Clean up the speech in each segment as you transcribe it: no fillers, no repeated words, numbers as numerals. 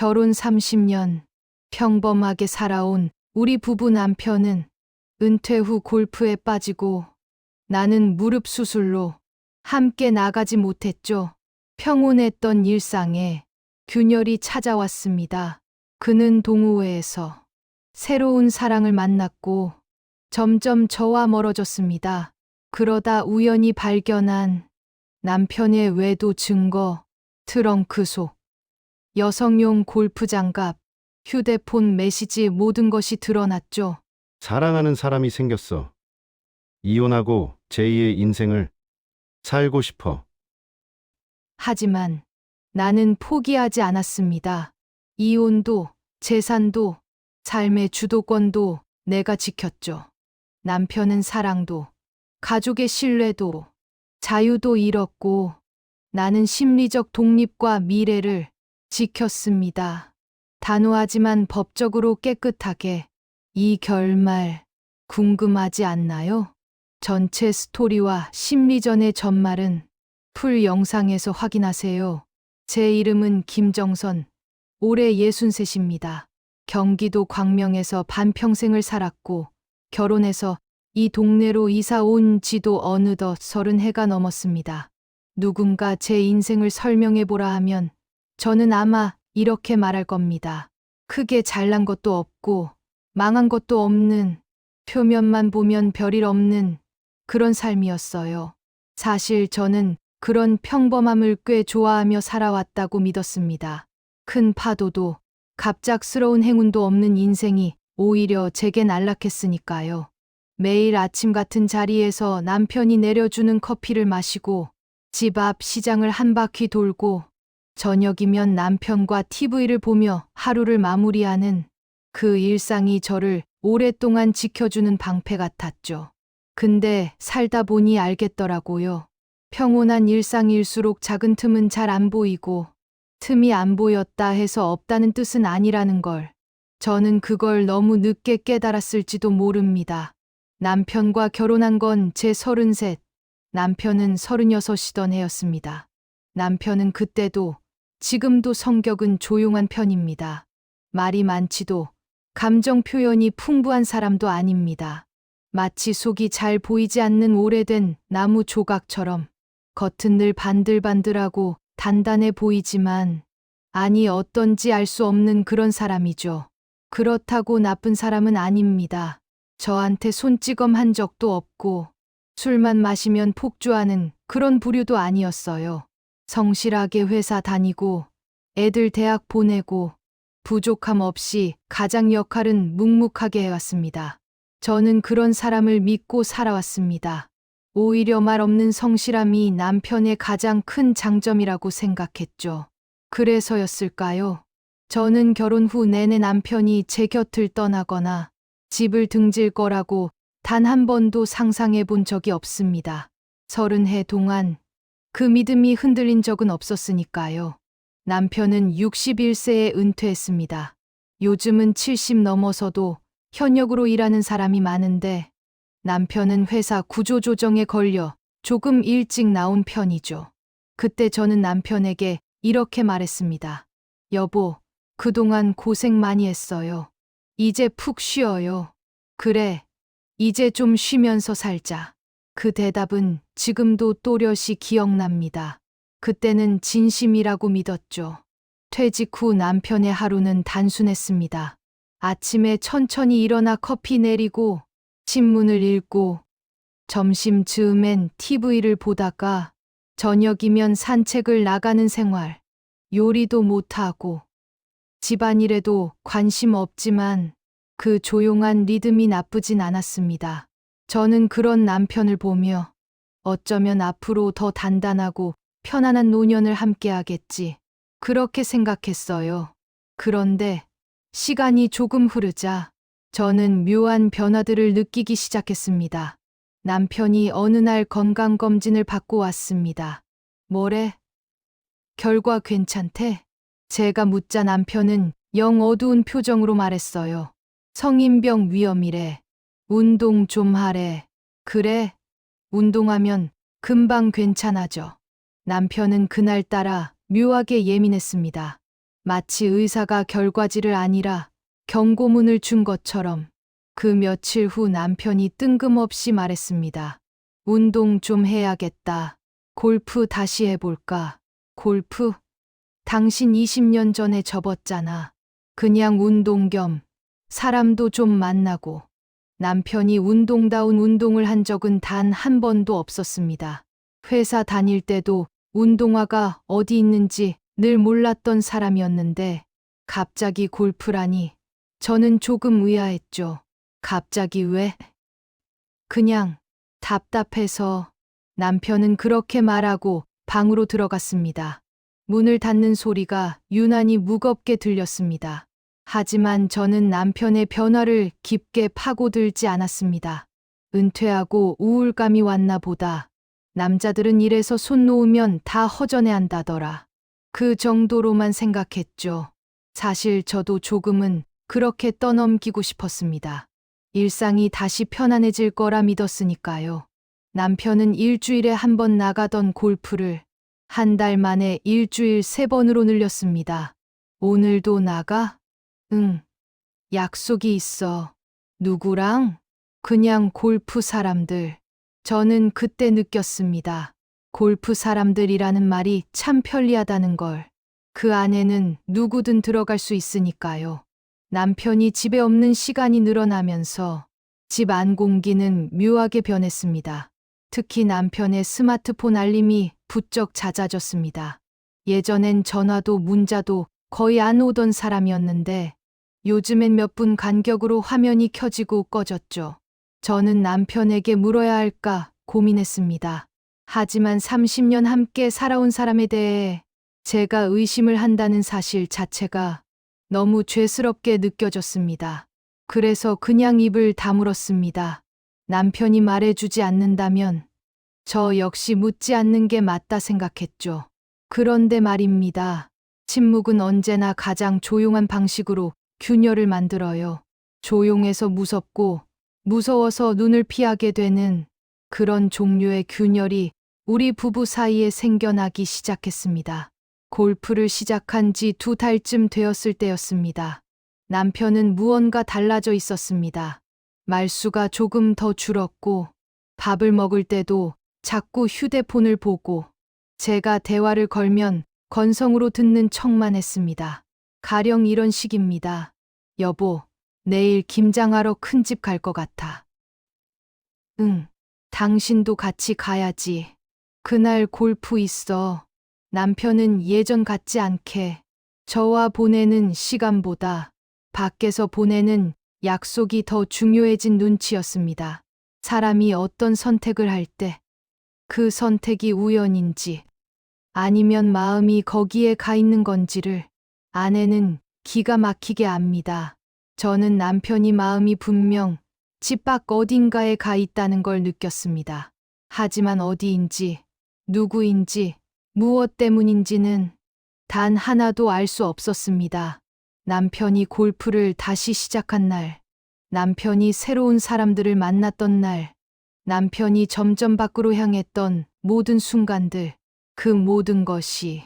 결혼 30년 평범하게 살아온 우리 부부. 남편은 은퇴 후 골프에 빠지고 나는 무릎 수술로 함께 나가지 못했죠. 평온했던 일상에 균열이 찾아왔습니다. 그는 동호회에서 새로운 사랑을 만났고 점점 저와 멀어졌습니다. 그러다 우연히 발견한 남편의 외도 증거, 트렁크 속 여성용 골프 장갑, 휴대폰 메시지, 모든 것이 드러났죠. 사랑하는 사람이 생겼어. 이혼하고 제2의 인생을 살고 싶어. 하지만 나는 포기하지 않았습니다. 이혼도, 재산도, 삶의 주도권도 내가 지켰죠. 남편은 사랑도, 가족의 신뢰도, 자유도 잃었고 나는 심리적 독립과 미래를 지켰습니다. 단호하지만 법적으로 깨끗하게. 이 결말 궁금하지 않나요? 전체 스토리와 심리전의 전말은 풀 영상에서 확인하세요. 제 이름은 김정선, 올해 63입니다. 경기도 광명에서 반평생을 살았고 결혼해서 이 동네로 이사 온 지도 어느덧 30해가 넘었습니다. 누군가 제 인생을 설명해보라 하면 저는 아마 이렇게 말할 겁니다. 크게 잘난 것도 없고 망한 것도 없는, 표면만 보면 별일 없는 그런 삶이었어요. 사실 저는 그런 평범함을 꽤 좋아하며 살아왔다고 믿었습니다. 큰 파도도 갑작스러운 행운도 없는 인생이 오히려 제겐 안락했으니까요. 매일 아침 같은 자리에서 남편이 내려주는 커피를 마시고 집 앞 시장을 한 바퀴 돌고 저녁이면 남편과 TV를 보며 하루를 마무리하는 그 일상이 저를 오랫동안 지켜주는 방패 같았죠. 근데 살다 보니 알겠더라고요. 평온한 일상일수록 작은 틈은 잘 안 보이고 틈이 안 보였다 해서 없다는 뜻은 아니라는 걸. 저는 그걸 너무 늦게 깨달았을지도 모릅니다. 남편과 결혼한 건 제 33, 남편은 36이던 해였습니다. 남편은 그때도 지금도 성격은 조용한 편입니다. 말이 많지도 감정 표현이 풍부한 사람도 아닙니다. 마치 속이 잘 보이지 않는 오래된 나무 조각처럼 겉은 늘 반들반들하고 단단해 보이지만 안이 어떤지 알 수 없는 그런 사람이죠. 그렇다고 나쁜 사람은 아닙니다. 저한테 손찌검 한 적도 없고 술만 마시면 폭주하는 그런 부류도 아니었어요. 성실하게 회사 다니고 애들 대학 보내고 부족함 없이 가장 역할은 묵묵하게 해왔습니다. 저는 그런 사람을 믿고 살아왔습니다. 오히려 말 없는 성실함이 남편의 가장 큰 장점이라고 생각했죠. 그래서였을까요? 저는 결혼 후 내내 남편이 제 곁을 떠나거나 집을 등질 거라고 단 한 번도 상상해 본 적이 없습니다. 30해 동안 그 믿음이 흔들린 적은 없었으니까요. 남편은 61세에 은퇴했습니다. 요즘은 70 넘어서도 현역으로 일하는 사람이 많은데 남편은 회사 구조조정에 걸려 조금 일찍 나온 편이죠. 그때 저는 남편에게 이렇게 말했습니다. 여보, 그동안 고생 많이 했어요. 이제 푹 쉬어요. 그래, 이제 좀 쉬면서 살자. 그 대답은 지금도 또렷이 기억납니다. 그때는 진심이라고 믿었죠. 퇴직 후 남편의 하루는 단순했습니다. 아침에 천천히 일어나 커피 내리고 신문을 읽고 점심 즈음엔 TV를 보다가 저녁이면 산책을 나가는 생활. 요리도 못하고 집안일에도 관심 없지만 그 조용한 리듬이 나쁘진 않았습니다. 저는 그런 남편을 보며 어쩌면 앞으로 더 단단하고 편안한 노년을 함께하겠지. 그렇게 생각했어요. 그런데 시간이 조금 흐르자 저는 묘한 변화들을 느끼기 시작했습니다. 남편이 어느 날 건강검진을 받고 왔습니다. 뭐래? 결과 괜찮대? 제가 묻자 남편은 영 어두운 표정으로 말했어요. 성인병 위험이래. 운동 좀 하래. 그래? 운동하면 금방 괜찮아져. 남편은 그날따라 묘하게 예민했습니다. 마치 의사가 결과지를 아니라 경고문을 준 것처럼. 그 며칠 후 남편이 뜬금없이 말했습니다. 운동 좀 해야겠다. 골프 다시 해볼까? 골프? 당신 20년 전에 접었잖아. 그냥 운동 겸 사람도 좀 만나고. 남편이 운동다운 운동을 한 적은 단 한 번도 없었습니다. 회사 다닐 때도 운동화가 어디 있는지 늘 몰랐던 사람이었는데 갑자기 골프라니 저는 조금 의아했죠. 갑자기 왜? 그냥 답답해서. 남편은 그렇게 말하고 방으로 들어갔습니다. 문을 닫는 소리가 유난히 무겁게 들렸습니다. 하지만 저는 남편의 변화를 깊게 파고들지 않았습니다. 은퇴하고 우울감이 왔나 보다. 남자들은 일에서 손 놓으면 다 허전해 한다더라. 그 정도로만 생각했죠. 사실 저도 조금은 그렇게 떠넘기고 싶었습니다. 일상이 다시 편안해질 거라 믿었으니까요. 남편은 일주일에 한 번 나가던 골프를 한 달 만에 일주일 3번으로 늘렸습니다. 오늘도 나가? 응. 약속이 있어. 누구랑? 그냥 골프 사람들. 저는 그때 느꼈습니다. 골프 사람들이라는 말이 참 편리하다는 걸. 그 안에는 누구든 들어갈 수 있으니까요. 남편이 집에 없는 시간이 늘어나면서 집 안 공기는 묘하게 변했습니다. 특히 남편의 스마트폰 알림이 부쩍 잦아졌습니다. 예전엔 전화도 문자도 거의 안 오던 사람이었는데 요즘엔 몇 분 간격으로 화면이 켜지고 꺼졌죠. 저는 남편에게 물어야 할까 고민했습니다. 하지만 30년 함께 살아온 사람에 대해 제가 의심을 한다는 사실 자체가 너무 죄스럽게 느껴졌습니다. 그래서 그냥 입을 다물었습니다. 남편이 말해주지 않는다면 저 역시 묻지 않는 게 맞다 생각했죠. 그런데 말입니다. 침묵은 언제나 가장 조용한 방식으로 균열을 만들어요. 조용해서 무섭고 무서워서 눈을 피하게 되는 그런 종류의 균열이 우리 부부 사이에 생겨나기 시작했습니다. 골프를 시작한 지 2달쯤 되었을 때였습니다. 남편은 무언가 달라져 있었습니다. 말수가 조금 더 줄었고 밥을 먹을 때도 자꾸 휴대폰을 보고 제가 대화를 걸면 건성으로 듣는 척만 했습니다. 가령 이런 식입니다. 여보, 내일 김장하러 큰 집 갈 것 같아. 응, 당신도 같이 가야지. 그날 골프 있어. 남편은 예전 같지 않게 저와 보내는 시간보다 밖에서 보내는 약속이 더 중요해진 눈치였습니다. 사람이 어떤 선택을 할 때 그 선택이 우연인지 아니면 마음이 거기에 가 있는 건지를 아내는 기가 막히게 압니다. 저는 남편이 마음이 분명 집 밖 어딘가에 가 있다는 걸 느꼈습니다. 하지만 어디인지, 누구인지, 무엇 때문인지는 단 하나도 알 수 없었습니다. 남편이 골프를 다시 시작한 날, 남편이 새로운 사람들을 만났던 날, 남편이 점점 밖으로 향했던 모든 순간들, 그 모든 것이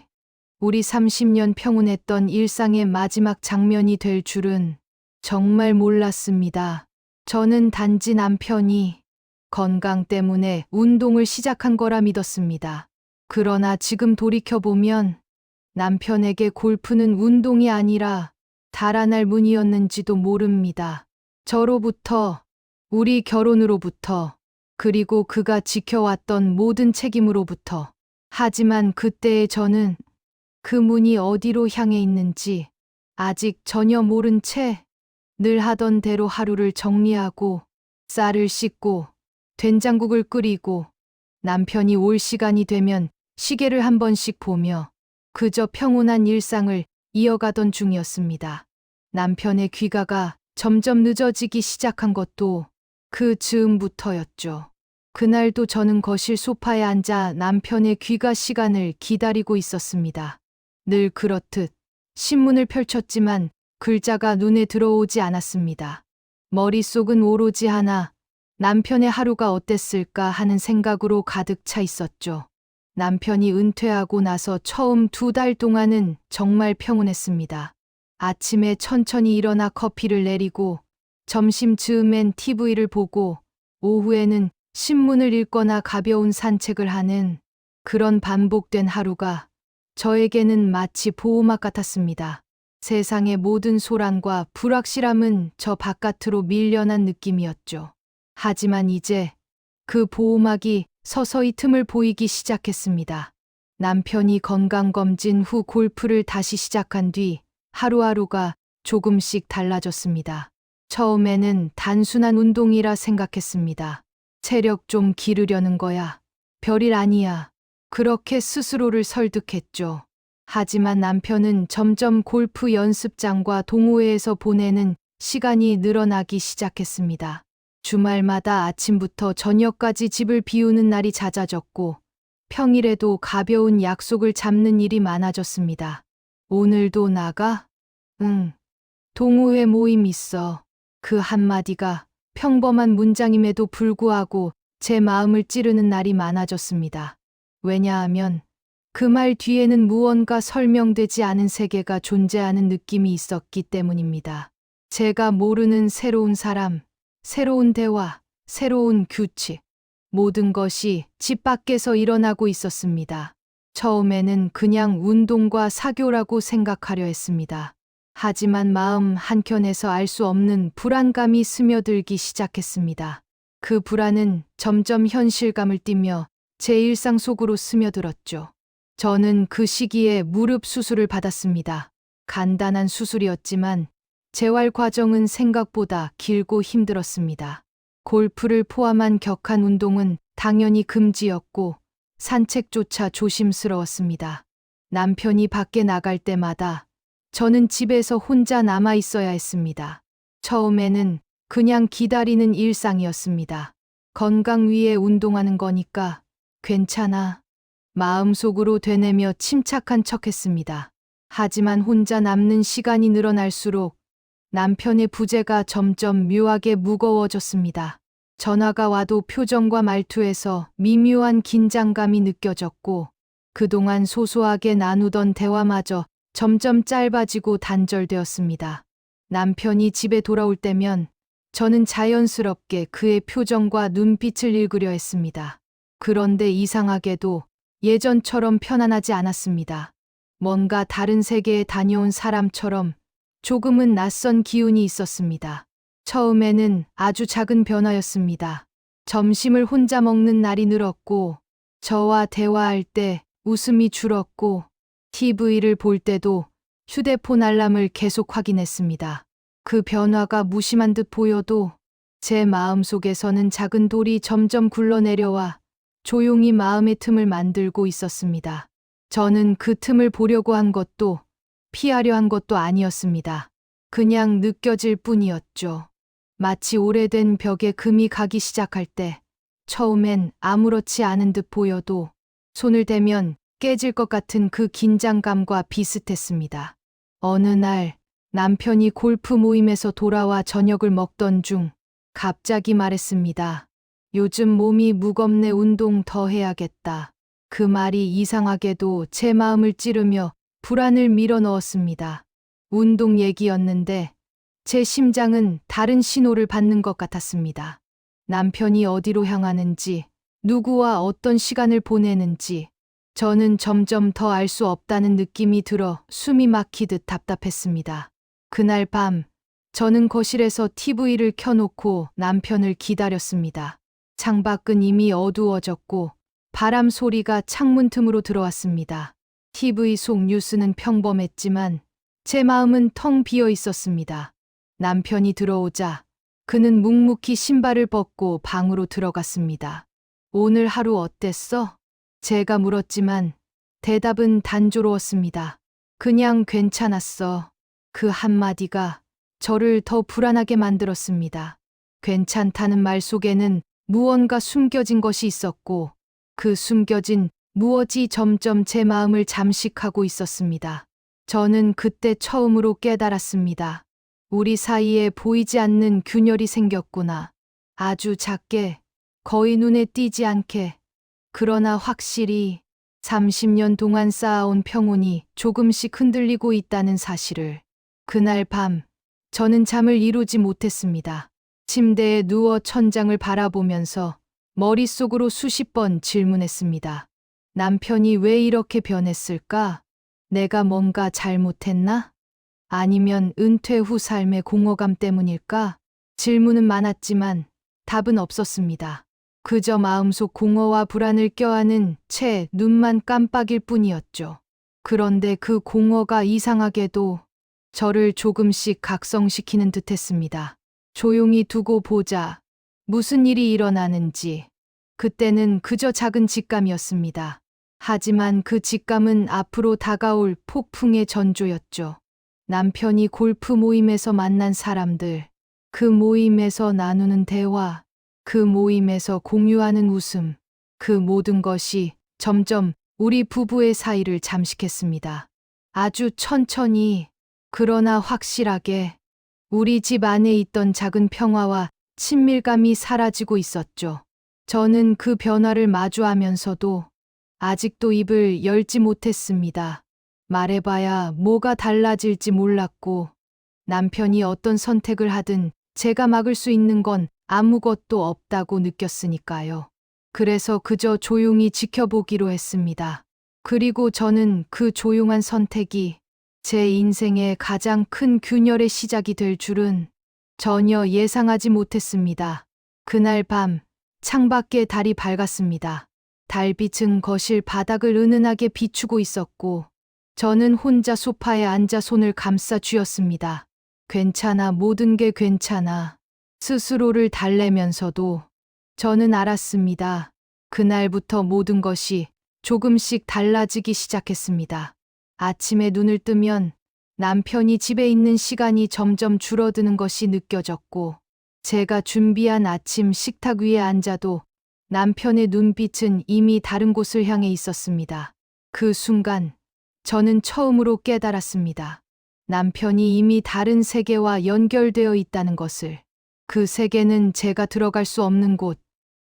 우리 30년 평온했던 일상의 마지막 장면이 될 줄은 정말 몰랐습니다. 저는 단지 남편이 건강 때문에 운동을 시작한 거라 믿었습니다. 그러나 지금 돌이켜보면 남편에게 골프는 운동이 아니라 달아날 문이었는지도 모릅니다. 저로부터, 우리 결혼으로부터, 그리고 그가 지켜왔던 모든 책임으로부터. 하지만 그때의 저는 그 문이 어디로 향해 있는지 아직 전혀 모른 채 늘 하던 대로 하루를 정리하고 쌀을 씻고 된장국을 끓이고 남편이 올 시간이 되면 시계를 한 번씩 보며 그저 평온한 일상을 이어가던 중이었습니다. 남편의 귀가가 점점 늦어지기 시작한 것도 그 즈음부터였죠. 그날도 저는 거실 소파에 앉아 남편의 귀가 시간을 기다리고 있었습니다. 늘 그렇듯 신문을 펼쳤지만 글자가 눈에 들어오지 않았습니다. 머릿속은 오로지 하나, 남편의 하루가 어땠을까 하는 생각으로 가득 차 있었죠. 남편이 은퇴하고 나서 처음 2달 동안은 정말 평온했습니다. 아침에 천천히 일어나 커피를 내리고 점심 즈음엔 TV를 보고 오후에는 신문을 읽거나 가벼운 산책을 하는 그런 반복된 하루가 저에게는 마치 보호막 같았습니다. 세상의 모든 소란과 불확실함은 저 바깥으로 밀려난 느낌이었죠. 하지만 이제 그 보호막이 서서히 틈을 보이기 시작했습니다. 남편이 건강검진 후 골프를 다시 시작한 뒤 하루하루가 조금씩 달라졌습니다. 처음에는 단순한 운동이라 생각했습니다. 체력 좀 기르려는 거야. 별일 아니야. 그렇게 스스로를 설득했죠. 하지만 남편은 점점 골프 연습장과 동호회에서 보내는 시간이 늘어나기 시작했습니다. 주말마다 아침부터 저녁까지 집을 비우는 날이 잦아졌고 평일에도 가벼운 약속을 잡는 일이 많아졌습니다. 오늘도 나가? 응. 동호회 모임 있어. 그 한마디가 평범한 문장임에도 불구하고 제 마음을 찌르는 날이 많아졌습니다. 왜냐하면 그 말 뒤에는 무언가 설명되지 않은 세계가 존재하는 느낌이 있었기 때문입니다. 제가 모르는 새로운 사람, 새로운 대화, 새로운 규칙, 모든 것이 집 밖에서 일어나고 있었습니다. 처음에는 그냥 운동과 사교라고 생각하려 했습니다. 하지만 마음 한켠에서 알 수 없는 불안감이 스며들기 시작했습니다. 그 불안은 점점 현실감을 띠며 제 일상 속으로 스며들었죠. 저는 그 시기에 무릎 수술을 받았습니다. 간단한 수술이었지만 재활 과정은 생각보다 길고 힘들었습니다. 골프를 포함한 격한 운동은 당연히 금지였고 산책조차 조심스러웠습니다. 남편이 밖에 나갈 때마다 저는 집에서 혼자 남아 있어야 했습니다. 처음에는 그냥 기다리는 일상이었습니다. 건강 위해 운동하는 거니까 괜찮아. 마음속으로 되뇌며 침착한 척했습니다. 하지만 혼자 남는 시간이 늘어날수록 남편의 부재가 점점 묘하게 무거워졌습니다. 전화가 와도 표정과 말투에서 미묘한 긴장감이 느껴졌고 그동안 소소하게 나누던 대화마저 점점 짧아지고 단절되었습니다. 남편이 집에 돌아올 때면 저는 자연스럽게 그의 표정과 눈빛을 읽으려 했습니다. 그런데 이상하게도 예전처럼 편안하지 않았습니다. 뭔가 다른 세계에 다녀온 사람처럼 조금은 낯선 기운이 있었습니다. 처음에는 아주 작은 변화였습니다. 점심을 혼자 먹는 날이 늘었고, 저와 대화할 때 웃음이 줄었고, TV를 볼 때도 휴대폰 알람을 계속 확인했습니다. 그 변화가 무심한 듯 보여도 제 마음속에서는 작은 돌이 점점 굴러내려와 조용히 마음의 틈을 만들고 있었습니다. 저는 그 틈을 보려고 한 것도 피하려 한 것도 아니었습니다. 그냥 느껴질 뿐이었죠. 마치 오래된 벽에 금이 가기 시작할 때 처음엔 아무렇지 않은 듯 보여도 손을 대면 깨질 것 같은 그 긴장감과 비슷했습니다. 어느 날 남편이 골프 모임에서 돌아와 저녁을 먹던 중 갑자기 말했습니다. 요즘 몸이 무겁네. 운동 더 해야겠다. 그 말이 이상하게도 제 마음을 찌르며 불안을 밀어넣었습니다. 운동 얘기였는데 제 심장은 다른 신호를 받는 것 같았습니다. 남편이 어디로 향하는지, 누구와 어떤 시간을 보내는지, 저는 점점 더 알 수 없다는 느낌이 들어 숨이 막히듯 답답했습니다. 그날 밤, 저는 거실에서 TV를 켜놓고 남편을 기다렸습니다. 창밖은 이미 어두워졌고 바람 소리가 창문 틈으로 들어왔습니다. TV 속 뉴스는 평범했지만 제 마음은 텅 비어 있었습니다. 남편이 들어오자 그는 묵묵히 신발을 벗고 방으로 들어갔습니다. 오늘 하루 어땠어? 제가 물었지만 대답은 단조로웠습니다. 그냥 괜찮았어. 그 한마디가 저를 더 불안하게 만들었습니다. 괜찮다는 말 속에는 무언가 숨겨진 것이 있었고 그 숨겨진 무엇이 점점 제 마음을 잠식하고 있었습니다. 저는 그때 처음으로 깨달았습니다. 우리 사이에 보이지 않는 균열이 생겼구나. 아주 작게, 거의 눈에 띄지 않게, 그러나 확실히 30년 동안 쌓아온 평온이 조금씩 흔들리고 있다는 사실을. 그날 밤, 저는 잠을 이루지 못했습니다. 침대에 누워 천장을 바라보면서 머릿속으로 수십 번 질문했습니다. 남편이 왜 이렇게 변했을까? 내가 뭔가 잘못했나? 아니면 은퇴 후 삶의 공허감 때문일까? 질문은 많았지만 답은 없었습니다. 그저 마음속 공허와 불안을 껴안은 채 눈만 깜빡일 뿐이었죠. 그런데 그 공허가 이상하게도 저를 조금씩 각성시키는 듯했습니다. 조용히 두고 보자. 무슨 일이 일어나는지. 그때는 그저 작은 직감이었습니다. 하지만 그 직감은 앞으로 다가올 폭풍의 전조였죠. 남편이 골프 모임에서 만난 사람들, 그 모임에서 나누는 대화, 그 모임에서 공유하는 웃음, 그 모든 것이 점점 우리 부부의 사이를 잠식했습니다. 아주 천천히, 그러나 확실하게 우리 집 안에 있던 작은 평화와 친밀감이 사라지고 있었죠. 저는 그 변화를 마주하면서도 아직도 입을 열지 못했습니다. 말해봐야 뭐가 달라질지 몰랐고, 남편이 어떤 선택을 하든 제가 막을 수 있는 건 아무것도 없다고 느꼈으니까요. 그래서 그저 조용히 지켜보기로 했습니다. 그리고 저는 그 조용한 선택이 제 인생의 가장 큰 균열의 시작이 될 줄은 전혀 예상하지 못했습니다. 그날 밤, 창밖에 달이 밝았습니다. 달빛은 거실 바닥을 은은하게 비추고 있었고, 저는 혼자 소파에 앉아 손을 감싸 쥐었습니다. 괜찮아, 모든 게 괜찮아. 스스로를 달래면서도 저는 알았습니다. 그날부터 모든 것이 조금씩 달라지기 시작했습니다. 아침에 눈을 뜨면 남편이 집에 있는 시간이 점점 줄어드는 것이 느껴졌고, 제가 준비한 아침 식탁 위에 앉아도 남편의 눈빛은 이미 다른 곳을 향해 있었습니다. 그 순간 저는 처음으로 깨달았습니다. 남편이 이미 다른 세계와 연결되어 있다는 것을. 그 세계는 제가 들어갈 수 없는 곳,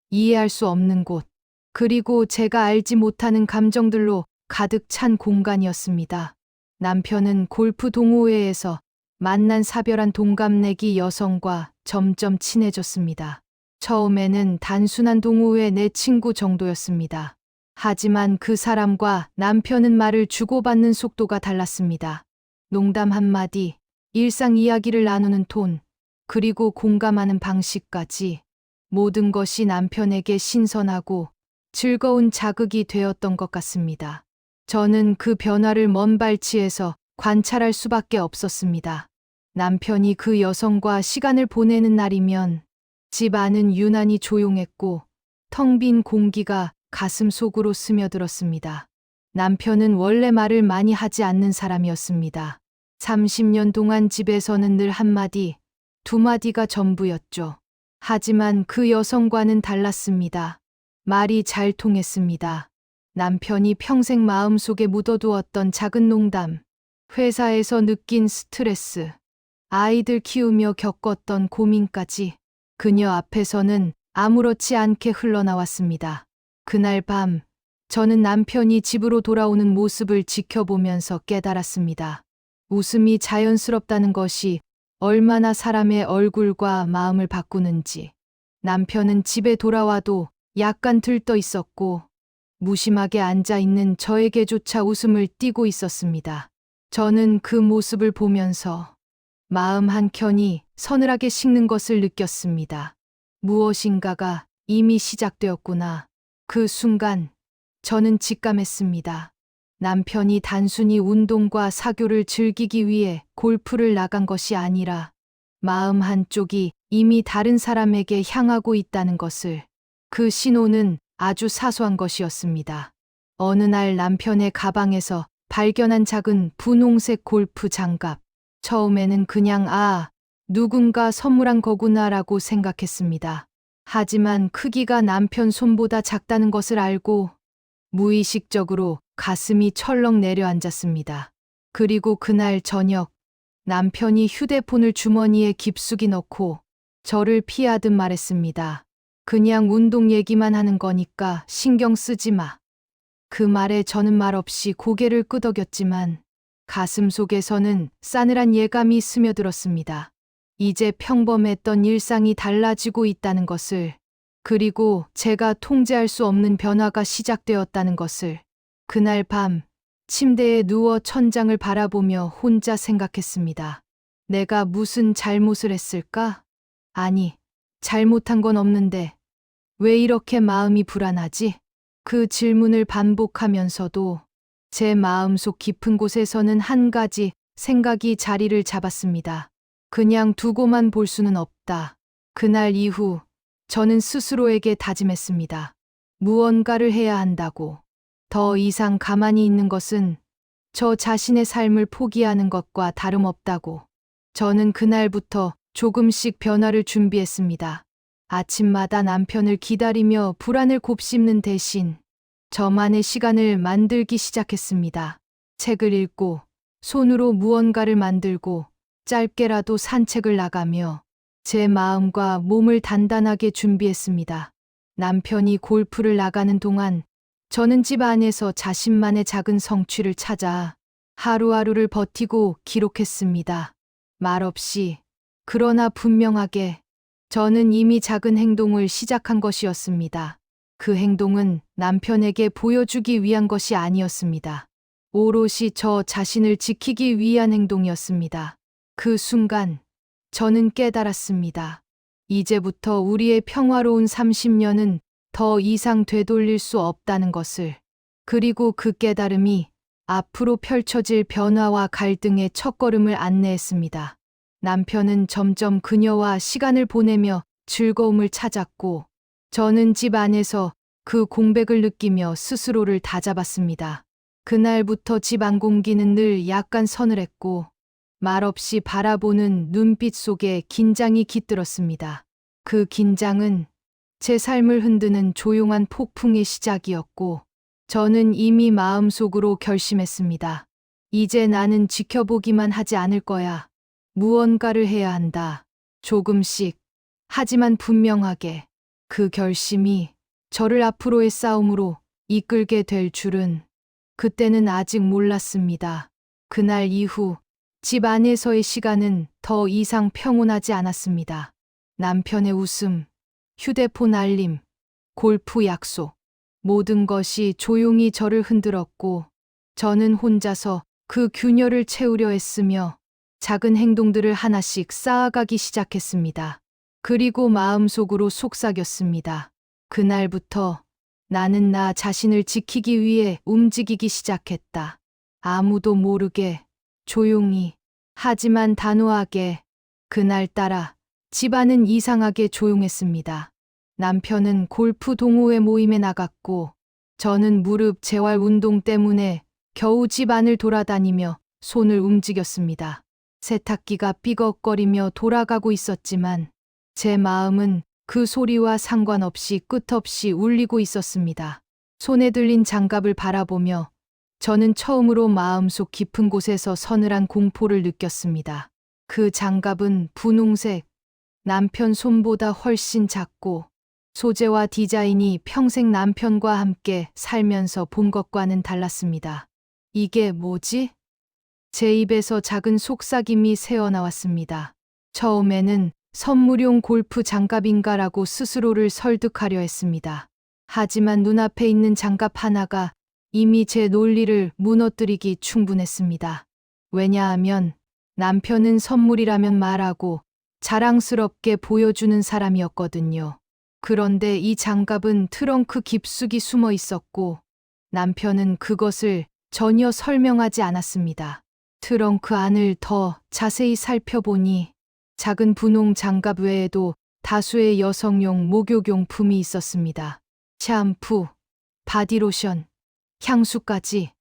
이해할 수 없는 곳, 그리고 제가 알지 못하는 감정들로 가득 찬 공간이었습니다. 남편은 골프 동호회에서 만난 사별한 동갑내기 여성과 점점 친해졌습니다. 처음에는 단순한 동호회 내 친구 정도였습니다. 하지만 그 사람과 남편은 말을 주고받는 속도가 달랐습니다. 농담 한마디, 일상 이야기를 나누는 톤, 그리고 공감하는 방식까지 모든 것이 남편에게 신선하고 즐거운 자극이 되었던 것 같습니다. 저는 그 변화를 먼 발치에서 관찰할 수밖에 없었습니다. 남편이 그 여성과 시간을 보내는 날이면 집 안은 유난히 조용했고 텅 빈 공기가 가슴 속으로 스며들었습니다. 남편은 원래 말을 많이 하지 않는 사람이었습니다. 30년 동안 집에서는 늘 한마디, 두 마디가 전부였죠. 하지만 그 여성과는 달랐습니다. 말이 잘 통했습니다. 남편이 평생 마음속에 묻어두었던 작은 농담, 회사에서 느낀 스트레스, 아이들 키우며 겪었던 고민까지 그녀 앞에서는 아무렇지 않게 흘러나왔습니다. 그날 밤, 저는 남편이 집으로 돌아오는 모습을 지켜보면서 깨달았습니다. 웃음이 자연스럽다는 것이 얼마나 사람의 얼굴과 마음을 바꾸는지. 남편은 집에 돌아와도 약간 들떠 있었고, 무심하게 앉아 있는 저에게조차 웃음을 띠고 있었습니다. 저는 그 모습을 보면서 마음 한켠이 서늘하게 식는 것을 느꼈습니다. 무엇인가가 이미 시작되었구나. 그 순간 저는 직감했습니다. 남편이 단순히 운동과 사교를 즐기기 위해 골프를 나간 것이 아니라 마음 한쪽이 이미 다른 사람에게 향하고 있다는 것을. 그 신호는 아주 사소한 것이었습니다. 어느 날 남편의 가방에서 발견한 작은 분홍색 골프 장갑. 처음에는 그냥 누군가 선물한 거구나라고 생각했습니다. 하지만 크기가 남편 손보다 작다는 것을 알고 무의식적으로 가슴이 철렁 내려앉았습니다. 그리고 그날 저녁, 남편이 휴대폰을 주머니에 깊숙이 넣고 저를 피하듯 말했습니다. 그냥 운동 얘기만 하는 거니까 신경 쓰지 마. 그 말에 저는 말없이 고개를 끄덕였지만 가슴 속에서는 싸늘한 예감이 스며들었습니다. 이제 평범했던 일상이 달라지고 있다는 것을, 그리고 제가 통제할 수 없는 변화가 시작되었다는 것을. 그날 밤 침대에 누워 천장을 바라보며 혼자 생각했습니다. 내가 무슨 잘못을 했을까? 아니, 잘못한 건 없는데 왜 이렇게 마음이 불안하지? 그 질문을 반복하면서도 제 마음속 깊은 곳에서는 한 가지 생각이 자리를 잡았습니다. 그냥 두고만 볼 수는 없다. 그날 이후 저는 스스로에게 다짐했습니다. 무언가를 해야 한다고. 더 이상 가만히 있는 것은 저 자신의 삶을 포기하는 것과 다름없다고. 저는 그날부터 조금씩 변화를 준비했습니다. 아침마다 남편을 기다리며 불안을 곱씹는 대신 저만의 시간을 만들기 시작했습니다. 책을 읽고, 손으로 무언가를 만들고, 짧게라도 산책을 나가며 제 마음과 몸을 단단하게 준비했습니다. 남편이 골프를 나가는 동안 저는 집 안에서 자신만의 작은 성취를 찾아 하루하루를 버티고 기록했습니다. 말없이, 그러나 분명하게 저는 이미 작은 행동을 시작한 것이었습니다. 그 행동은 남편에게 보여주기 위한 것이 아니었습니다. 오롯이 저 자신을 지키기 위한 행동이었습니다. 그 순간 저는 깨달았습니다. 이제부터 우리의 평화로운 30년은 더 이상 되돌릴 수 없다는 것을. 그리고 그 깨달음이 앞으로 펼쳐질 변화와 갈등의 첫걸음을 안내했습니다. 남편은 점점 그녀와 시간을 보내며 즐거움을 찾았고, 저는 집 안에서 그 공백을 느끼며 스스로를 다잡았습니다. 그날부터 집 안 공기는 늘 약간 서늘했고, 말없이 바라보는 눈빛 속에 긴장이 깃들었습니다. 그 긴장은 제 삶을 흔드는 조용한 폭풍의 시작이었고, 저는 이미 마음속으로 결심했습니다. 이제 나는 지켜보기만 하지 않을 거야. 무언가를 해야 한다. 조금씩, 하지만 분명하게. 그 결심이 저를 앞으로의 싸움으로 이끌게 될 줄은 그때는 아직 몰랐습니다. 그날 이후 집 안에서의 시간은 더 이상 평온하지 않았습니다. 남편의 웃음, 휴대폰 알림, 골프 약속, 모든 것이 조용히 저를 흔들었고, 저는 혼자서 그 균열을 채우려 했으며 작은 행동들을 하나씩 쌓아가기 시작했습니다. 그리고 마음속으로 속삭였습니다. 그날부터 나는 나 자신을 지키기 위해 움직이기 시작했다. 아무도 모르게, 조용히, 하지만 단호하게. 그날따라 집안은 이상하게 조용했습니다. 남편은 골프 동호회 모임에 나갔고, 저는 무릎 재활 운동 때문에 겨우 집 안을 돌아다니며 손을 움직였습니다. 세탁기가 삐걱거리며 돌아가고 있었지만 제 마음은 그 소리와 상관없이 끝없이 울리고 있었습니다. 손에 들린 장갑을 바라보며 저는 처음으로 마음속 깊은 곳에서 서늘한 공포를 느꼈습니다. 그 장갑은 분홍색, 남편 손보다 훨씬 작고, 소재와 디자인이 평생 남편과 함께 살면서 본 것과는 달랐습니다. 이게 뭐지? 제 입에서 작은 속삭임이 새어나왔습니다. 처음에는 선물용 골프 장갑인가라고 스스로를 설득하려 했습니다. 하지만 눈앞에 있는 장갑 하나가 이미 제 논리를 무너뜨리기 충분했습니다. 왜냐하면 남편은 선물이라면 말하고 자랑스럽게 보여주는 사람이었거든요. 그런데 이 장갑은 트렁크 깊숙이 숨어 있었고, 남편은 그것을 전혀 설명하지 않았습니다. 트렁크 안을 더 자세히 살펴보니 작은 분홍 장갑 외에도 다수의 여성용 목욕용품이 있었습니다. 샴푸, 바디로션, 향수까지.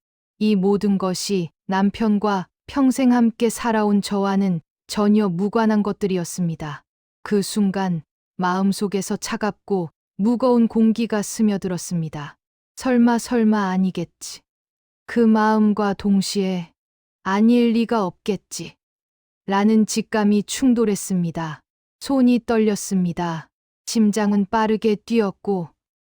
이 모든 것이 남편과 평생 함께 살아온 저와는 전혀 무관한 것들이었습니다. 그 순간 마음속에서 차갑고 무거운 공기가 스며들었습니다. 설마 아니겠지. 그 마음과 동시에 아닐 리가 없겠지. 라는 직감이 충돌했습니다. 손이 떨렸습니다. 심장은 빠르게 뛰었고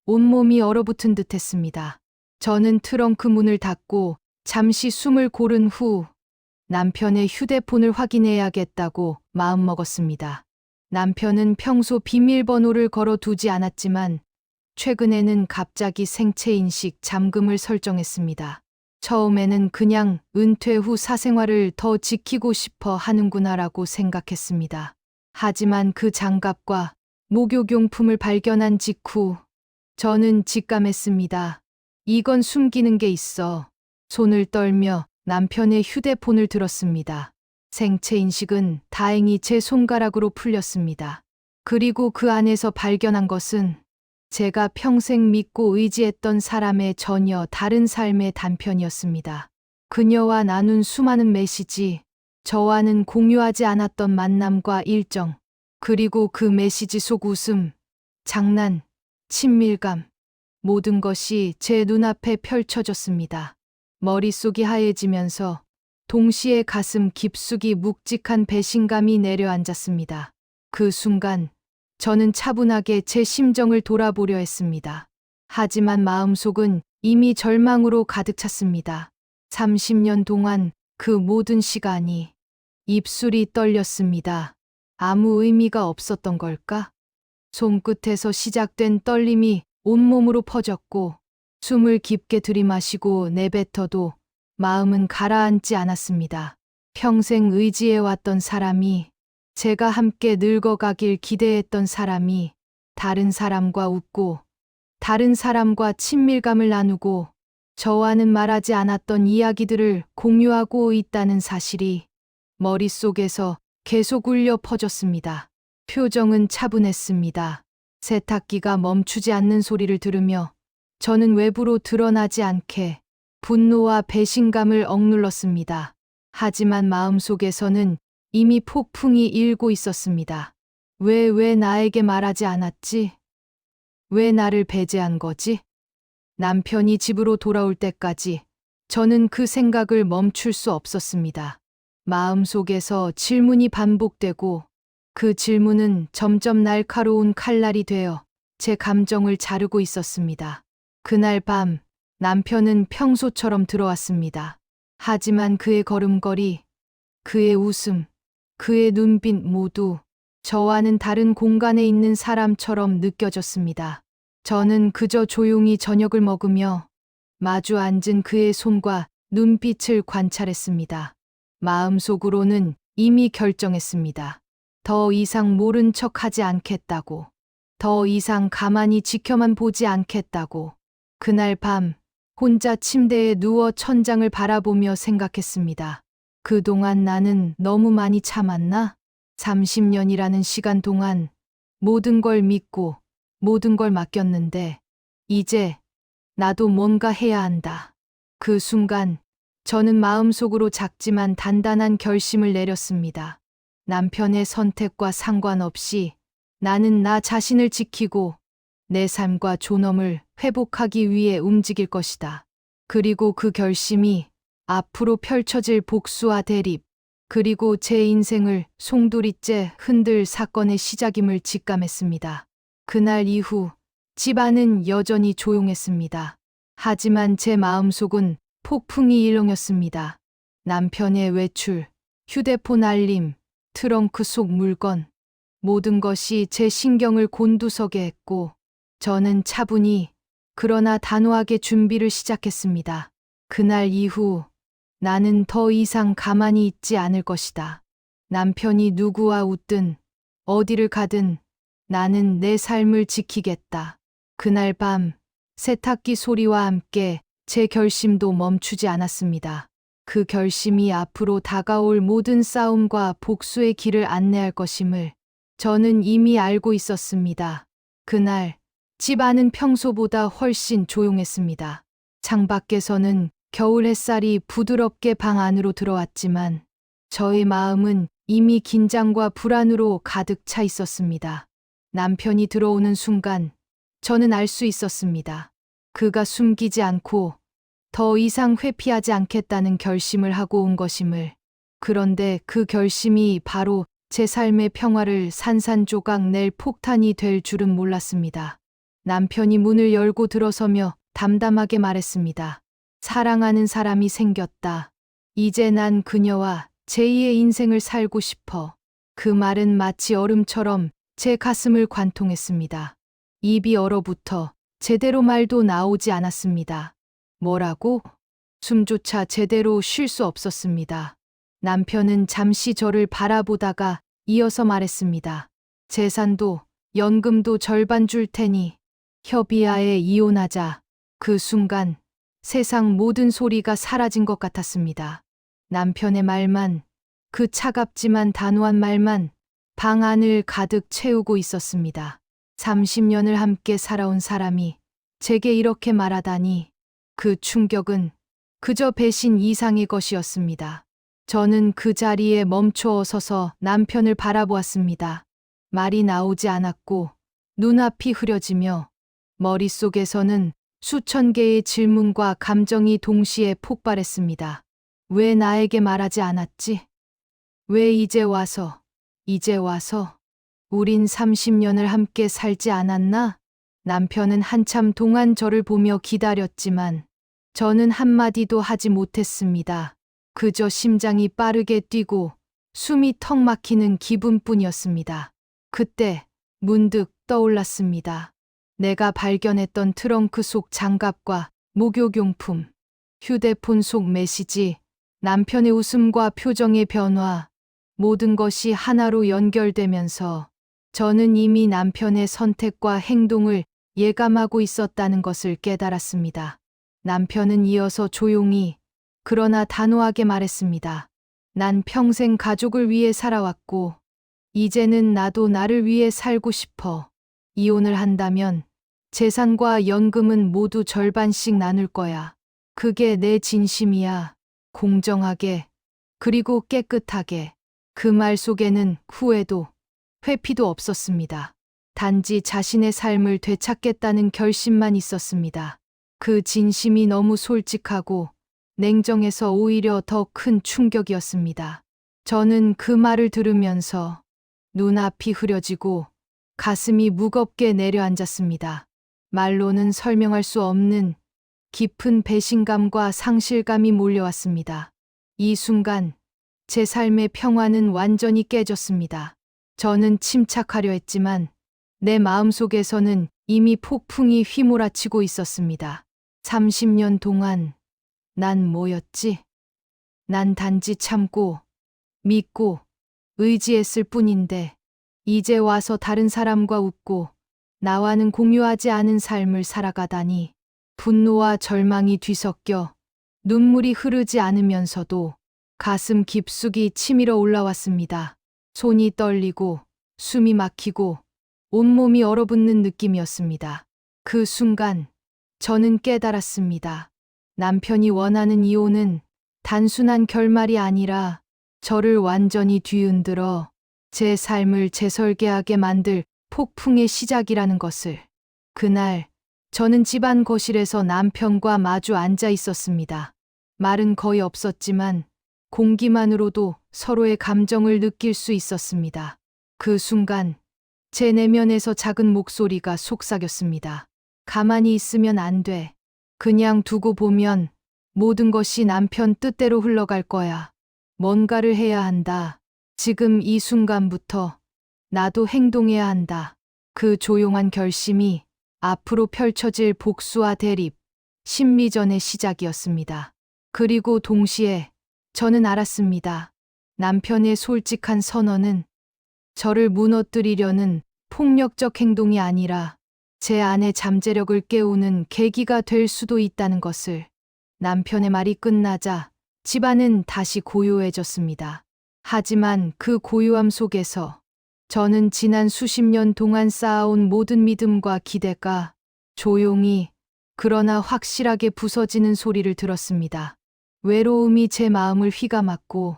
온몸이 얼어붙은 듯 했습니다. 저는 트렁크 문을 닫고 잠시 숨을 고른 후 남편의 휴대폰을 확인해야겠다고 마음먹었습니다. 남편은 평소 비밀번호를 걸어두지 않았지만 최근에는 갑자기 생체인식 잠금을 설정했습니다. 처음에는 그냥 은퇴 후 사생활을 더 지키고 싶어 하는구나라고 생각했습니다. 하지만 그 장갑과 목욕용품을 발견한 직후 저는 직감했습니다. 이건 숨기는 게 있어. 손을 떨며 남편의 휴대폰을 들었습니다. 생체 인식은 다행히 제 손가락으로 풀렸습니다. 그리고 그 안에서 발견한 것은 제가 평생 믿고 의지했던 사람의 전혀 다른 삶의 단편이었습니다. 그녀와 나눈 수많은 메시지, 저와는 공유하지 않았던 만남과 일정, 그리고 그 메시지 속 웃음, 장난, 친밀감, 모든 것이 제 눈앞에 펼쳐졌습니다. 머릿속이 하얘지면서 동시에 가슴 깊숙이 묵직한 배신감이 내려앉았습니다. 그 순간 저는 차분하게 제 심정을 돌아보려 했습니다. 하지만 마음속은 이미 절망으로 가득 찼습니다. 30년 동안 그 모든 시간이 입술이 떨렸습니다. 아무 의미가 없었던 걸까? 손끝에서 시작된 떨림이 온몸으로 퍼졌고 숨을 깊게 들이마시고 내뱉어도 마음은 가라앉지 않았습니다. 평생 의지해왔던 사람이, 제가 함께 늙어가길 기대했던 사람이 다른 사람과 웃고 다른 사람과 친밀감을 나누고 저와는 말하지 않았던 이야기들을 공유하고 있다는 사실이 머릿속에서 계속 울려 퍼졌습니다. 표정은 차분했습니다. 세탁기가 멈추지 않는 소리를 들으며 저는 외부로 드러나지 않게 분노와 배신감을 억눌렀습니다. 하지만 마음속에서는 이미 폭풍이 일고 있었습니다. 왜 나에게 말하지 않았지? 왜 나를 배제한 거지? 남편이 집으로 돌아올 때까지 저는 그 생각을 멈출 수 없었습니다. 마음속에서 질문이 반복되고 그 질문은 점점 날카로운 칼날이 되어 제 감정을 자르고 있었습니다. 그날 밤 남편은 평소처럼 들어왔습니다. 하지만 그의 걸음걸이, 그의 웃음, 그의 눈빛 모두 저와는 다른 공간에 있는 사람처럼 느껴졌습니다. 저는 그저 조용히 저녁을 먹으며 마주 앉은 그의 손과 눈빛을 관찰했습니다. 마음속으로는 이미 결정했습니다. 더 이상 모른 척하지 않겠다고. 더 이상 가만히 지켜만 보지 않겠다고. 그날 밤 혼자 침대에 누워 천장을 바라보며 생각했습니다. 그동안 나는 너무 많이 참았나? 30년이라는 시간 동안 모든 걸 믿고 모든 걸 맡겼는데 이제 나도 뭔가 해야 한다. 그 순간 저는 마음속으로 작지만 단단한 결심을 내렸습니다. 남편의 선택과 상관없이 나는 나 자신을 지키고 내 삶과 존엄을 회복하기 위해 움직일 것이다. 그리고 그 결심이 앞으로 펼쳐질 복수와 대립, 그리고 제 인생을 송두리째 흔들 사건의 시작임을 직감했습니다. 그날 이후 집안은 여전히 조용했습니다. 하지만 제 마음속은 폭풍이 일렁였습니다. 남편의 외출, 휴대폰 알림, 트렁크 속 물건, 모든 것이 제 신경을 곤두서게 했고 저는 차분히 그러나 단호하게 준비를 시작했습니다. 그날 이후 나는 더 이상 가만히 있지 않을 것이다. 남편이 누구와 웃든 어디를 가든 나는 내 삶을 지키겠다. 그날 밤 세탁기 소리와 함께 제 결심도 멈추지 않았습니다. 그 결심이 앞으로 다가올 모든 싸움과 복수의 길을 안내할 것임을 저는 이미 알고 있었습니다. 그날 집 안은 평소보다 훨씬 조용했습니다. 창밖에서는 겨울 햇살이 부드럽게 방 안으로 들어왔지만 저의 마음은 이미 긴장과 불안으로 가득 차 있었습니다. 남편이 들어오는 순간 저는 알 수 있었습니다. 그가 숨기지 않고 더 이상 회피하지 않겠다는 결심을 하고 온 것임을. 그런데 그 결심이 바로 제 삶의 평화를 산산조각 낼 폭탄이 될 줄은 몰랐습니다. 남편이 문을 열고 들어서며 담담하게 말했습니다. 사랑하는 사람이 생겼다. 이제 난 그녀와 제2의 인생을 살고 싶어. 그 말은 마치 얼음처럼 제 가슴을 관통했습니다. 입이 얼어붙어 제대로 말도 나오지 않았습니다. 뭐라고? 숨조차 제대로 쉴 수 없었습니다. 남편은 잠시 저를 바라보다가 이어서 말했습니다. 재산도 연금도 절반 줄 테니 협의하에 이혼하자. 그 순간 세상 모든 소리가 사라진 것 같았습니다. 남편의 말만, 그 차갑지만 단호한 말만 방 안을 가득 채우고 있었습니다. 30년을 함께 살아온 사람이 제게 이렇게 말하다니 그 충격은 그저 배신 이상의 것이었습니다. 저는 그 자리에 멈춰 서서 남편을 바라보았습니다. 말이 나오지 않았고 눈앞이 흐려지며 머릿속에서는 수천 개의 질문과 감정이 동시에 폭발했습니다. 왜 나에게 말하지 않았지? 왜 이제 와서, 우린 30년을 함께 살지 않았나? 남편은 한참 동안 저를 보며 기다렸지만 저는 한마디도 하지 못했습니다. 그저 심장이 빠르게 뛰고 숨이 턱 막히는 기분뿐이었습니다. 그때 문득 떠올랐습니다. 내가 발견했던 트렁크 속 장갑과 목욕용품, 휴대폰 속 메시지, 남편의 웃음과 표정의 변화, 모든 것이 하나로 연결되면서 저는 이미 남편의 선택과 행동을 예감하고 있었다는 것을 깨달았습니다. 남편은 이어서 조용히 그러나 단호하게 말했습니다. 난 평생 가족을 위해 살아왔고 이제는 나도 나를 위해 살고 싶어. 이혼을 한다면 재산과 연금은 모두 절반씩 나눌 거야. 그게 내 진심이야. 공정하게, 그리고 깨끗하게. 그 말 속에는 후회도, 회피도 없었습니다. 단지 자신의 삶을 되찾겠다는 결심만 있었습니다. 그 진심이 너무 솔직하고 냉정해서 오히려 더 큰 충격이었습니다. 저는 그 말을 들으면서 눈앞이 흐려지고 가슴이 무겁게 내려앉았습니다. 말로는 설명할 수 없는 깊은 배신감과 상실감이 몰려왔습니다. 이 순간 제 삶의 평화는 완전히 깨졌습니다. 저는 침착하려 했지만 내 마음속에서는 이미 폭풍이 휘몰아치고 있었습니다. 30년 동안 난 뭐였지? 난 단지 참고, 믿고, 의지했을 뿐인데 이제 와서 다른 사람과 웃고 나와는 공유하지 않은 삶을 살아가다니 분노와 절망이 뒤섞여 눈물이 흐르지 않으면서도 가슴 깊숙이 치밀어 올라왔습니다. 손이 떨리고 숨이 막히고 온몸이 얼어붙는 느낌이었습니다. 그 순간 저는 깨달았습니다. 남편이 원하는 이혼은 단순한 결말이 아니라 저를 완전히 뒤흔들어 제 삶을 재설계하게 만들 폭풍의 시작이라는 것을. 그날 저는 집안 거실에서 남편과 마주 앉아 있었습니다. 말은 거의 없었지만 공기만으로도 서로의 감정을 느낄 수 있었습니다. 그 순간 제 내면에서 작은 목소리가 속삭였습니다. 가만히 있으면 안 돼. 그냥 두고 보면 모든 것이 남편 뜻대로 흘러갈 거야. 뭔가를 해야 한다. 지금 이 순간부터 나도 행동해야 한다. 그 조용한 결심이 앞으로 펼쳐질 복수와 대립, 심리전의 시작이었습니다. 그리고 동시에 저는 알았습니다. 남편의 솔직한 선언은 저를 무너뜨리려는 폭력적 행동이 아니라 제 안의 잠재력을 깨우는 계기가 될 수도 있다는 것을. 남편의 말이 끝나자 집안은 다시 고요해졌습니다. 하지만 그 고요함 속에서 저는 지난 수십 년 동안 쌓아온 모든 믿음과 기대가 조용히 그러나 확실하게 부서지는 소리를 들었습니다. 외로움이 제 마음을 휘감았고